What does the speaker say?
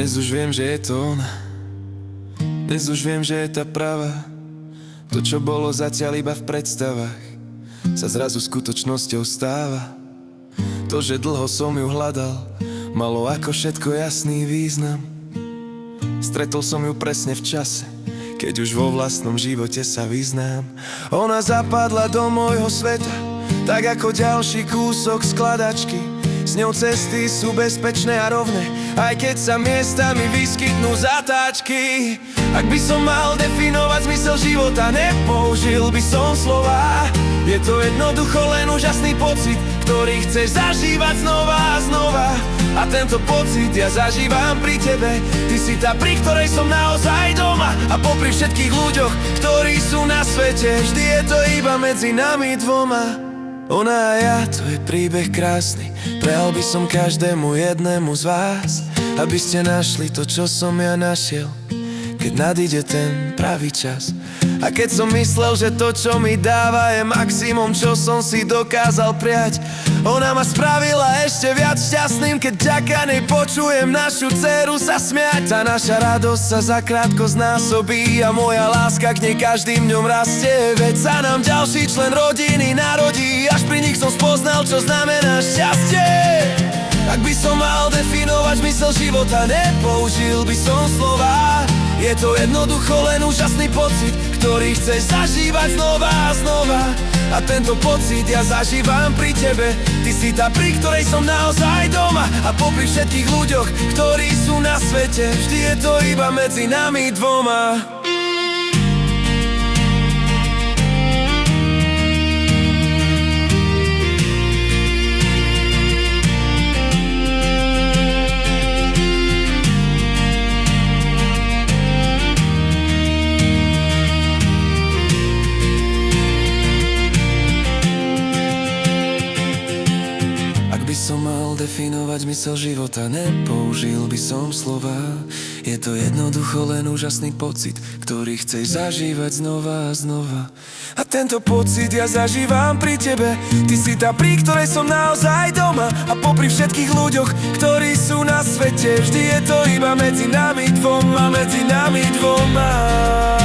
Dnes už viem, že je to ona. Dnes už viem, že je tá pravá. To, čo bolo zatiaľ iba v predstavách, sa zrazu skutočnosťou stáva. To, že dlho som ju hľadal, malo ako všetko jasný význam. Stretol som ju presne v čase, keď už vo vlastnom živote sa vyznám. Ona zapadla do môjho sveta, tak ako ďalší kúsok skladačky. S ňou cesty sú bezpečné a rovné, aj keď sa miestami vyskytnú zatáčky. Ak by som mal definovať zmysel života, nepoužil by som slová. Je to jednoducho len úžasný pocit, ktorý chceš zažívať znova a znova. A tento pocit ja zažívam pri tebe. Ty si tá, pri ktorej som naozaj doma. A popri všetkých ľuďoch, ktorí sú na svete, vždy je to iba medzi nami dvoma. Ona a ja, to je príbeh krásny. Prehal by som každému jednému z vás, aby ste našli to, čo som ja našiel, keď nadíde ten pravý čas. A keď som myslel, že to, čo mi dáva, je maximum, čo som si dokázal prijať, ona ma spravila ešte viac šťastným, keď vďaka nej počujem našu dceru sa smiať. Tá naša radosť sa zakrátko znásobí a moja láska k nej každým dňom rastie. Veď sa nám ďalší člen rodiny narodí, až pri nich som spoznal, čo znamená šťastie. Ak by som mal definovať zmysel života, nepoužil by som slová. Je to jednoducho len úžasný pocit, ktorý chceš zažívať znova a znova. A tento pocit ja zažívam pri tebe. Ty si tá, pri ktorej som naozaj doma. A popri všetkých ľuďoch, ktorí sú na svete, vždy je to iba medzi nami dvoma. Som mal definovať zmysel života, nepoužil by som slová. Je to jednoducho len úžasný pocit, ktorý chceš zažívať znova a znova. A tento pocit ja zažívam pri tebe. Ty si tá, pri ktorej som naozaj doma. A popri všetkých ľuďoch, ktorí sú na svete, vždy je to iba medzi nami dvoma, medzi nami dvoma.